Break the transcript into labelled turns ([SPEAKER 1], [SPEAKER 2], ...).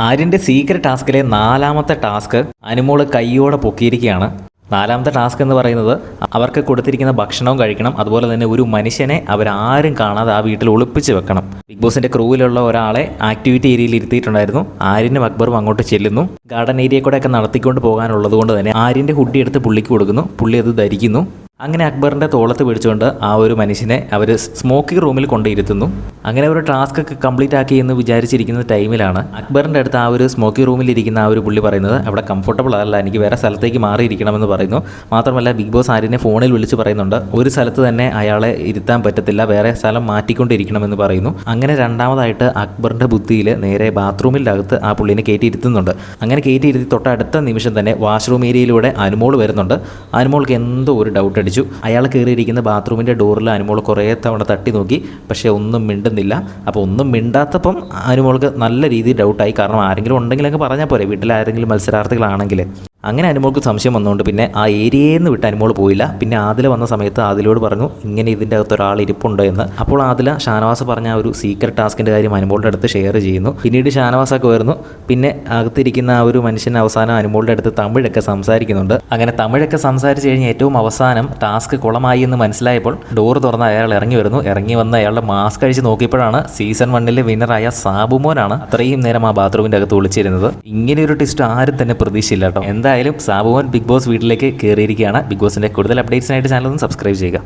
[SPEAKER 1] ആര്യൻ്റെ secret ടാസ്കിലെ നാലാമത്തെ task Anumol കൈയോടെ പൊക്കിയിരിക്കുകയാണ്. നാലാമത്തെ ടാസ്ക് എന്ന് പറയുന്നത് അവർക്ക് കൊടുത്തിരിക്കുന്ന ഭക്ഷണവും കഴിക്കണം, അതുപോലെ തന്നെ ഒരു മനുഷ്യനെ അവരാരും കാണാതെ ആ വീട്ടിൽ ഒളിപ്പിച്ച് വെക്കണം. ബിഗ് ബോസിന്റെ ക്രൂവിലുള്ള ഒരാളെ ആക്ടിവിറ്റി ഏരിയയിൽ ഇരുത്തിയിട്ടുണ്ടായിരുന്നു. ആര്യനും അക്ബറും അങ്ങോട്ട് ചെല്ലുന്നു. ഗാർഡൻ ഏരിയ കൂടെ ഒക്കെ നടത്തിക്കൊണ്ട് പോകാനുള്ളത് കൊണ്ട് തന്നെ ആര്യൻ്റെ ഹുഡി എടുത്ത് പുള്ളിക്ക് കൊടുക്കുന്നു. പുള്ളി അത് ധരിക്കുന്നു. അങ്ങനെ അക്ബറിൻ്റെ തോളത്ത് പിടിച്ചുകൊണ്ട് ആ ഒരു മനുഷ്യനെ അവർ സ്മോക്കിംഗ് റൂമിൽ കൊണ്ടിരുത്തുന്നു. അങ്ങനെ ഒരു ടാസ്ക് ഒക്കെ കംപ്ലീറ്റ് ആക്കി എന്ന് വിചാരിച്ചിരിക്കുന്ന ടൈമിലാണ് അക്ബറിൻ്റെ അടുത്ത് ആ ഒരു സ്മോക്കിംഗ് റൂമിൽ ഇരിക്കുന്ന ആ ഒരു പുള്ളി പറയുന്നത് അവിടെ കംഫർട്ടബിൾ അല്ല, എനിക്ക് വേറെ സ്ഥലത്തേക്ക് മാറിയിരിക്കണമെന്ന് പറയുന്നു. മാത്രമല്ല ബിഗ് ബോസ് ആര്യനെ ഫോണിൽ വിളിച്ച് പറയുന്നുണ്ട് ഒരു സ്ഥലത്ത് തന്നെ അയാളെ ഇരുത്താൻ പറ്റത്തില്ല, വേറെ സ്ഥലം മാറ്റിക്കൊണ്ടിരിക്കണമെന്ന് പറയുന്നു. അങ്ങനെ രണ്ടാമതായിട്ട് അക്ബറിൻ്റെ ബുദ്ധിയിൽ നേരെ ബാത്റൂമിൻ്റെ അകത്ത് ആ പുള്ളിനെ കയറ്റിയിരുത്തുന്നുണ്ട്. അങ്ങനെ കയറ്റിയിരുത്തി തൊട്ടടുത്ത നിമിഷം തന്നെ വാഷ്റൂം ഏരിയയിലൂടെ അനുമോൾ വരുന്നുണ്ട്. അനുമോൾക്ക് എന്തോ ഒരു ഡൗട്ട് അടിച്ചു. അയാൾ കയറിയിരിക്കുന്ന ബാത്റൂമിൻ്റെ ഡോറിൽ അനുമോൾ കുറേ തവണ തട്ടി നോക്കി, പക്ഷേ ഒന്നും മിണ്ടുന്നില്ല. അപ്പോൾ ഒന്നും മിണ്ടാത്തപ്പം അനുമോൾക്ക് നല്ല രീതിയിൽ ഡൗട്ടായി. കാരണം ആരെങ്കിലും ഉണ്ടെങ്കിലൊക്കെ പറഞ്ഞാൽ പോരെ, വീട്ടിൽ ആരെങ്കിലും മത്സരാർത്ഥികളാണെങ്കിൽ. അങ്ങനെ അനുമോൾക്ക് സംശയം വന്നുകൊണ്ട് പിന്നെ ആ ഏരിയയിൽ നിന്ന് വിട്ട് അനുമോൾ പോയില്ല. പിന്നെ ആദില വന്ന സമയത്ത് ആദിലോട് പറഞ്ഞു ഇങ്ങനെ ഇതിൻ്റെ അകത്ത് ഒരാൾ ഇരിപ്പുണ്ട് എന്ന്. അപ്പോൾ ആദില ഷാനവാസ് പറഞ്ഞ ആ ഒരു സീക്രട്ട് ടാസ്കിൻ്റെ കാര്യം അനുമോളുടെ അടുത്ത് ഷെയർ ചെയ്യുന്നു. പിന്നീട് ഷാനവാസൊക്കെ വരുന്നു. പിന്നെ അകത്തിരിക്കുന്ന ആ ഒരു മനുഷ്യൻ അവസാനം അനുമോളുടെ അടുത്ത് തമിഴൊക്കെ സംസാരിക്കുന്നുണ്ട്. അങ്ങനെ തമിഴൊക്കെ സംസാരിച്ച് കഴിഞ്ഞ് ഏറ്റവും അവസാനം ടാസ്ക് കുളമായി എന്ന് മനസ്സിലായപ്പോൾ ഡോറ് തുറന്ന് അയാൾ ഇറങ്ങി വരുന്നു. ഇറങ്ങി വന്ന് അയാളുടെ മാസ്ക് അഴിച്ച് നോക്കിയപ്പോഴാണ് സീസൺ 1 വിന്നറായ സാബുമോനാണ് അത്രയും നേരം ആ ബാത്റൂമിൻ്റെ അകത്ത് ഒളിച്ചിരുന്നത്. ഇങ്ങനെയൊരു ട്വിസ്റ്റ് ആരും തന്നെ പ്രതീക്ഷയില്ല കേട്ടോ. എന്തായാലും സാബുമോൻ ബിഗ് ബോസ് വീട്ടിലേക്ക് കയറിയിരിക്കുകയാണ്. ബിഗ് ബോസിൻ്റെ കൂടുതൽ അപ്ഡേറ്റ്സിനായിട്ട് ചാനൽ ഒന്ന് സബ്സ്ക്രൈബ് ചെയ്യുക.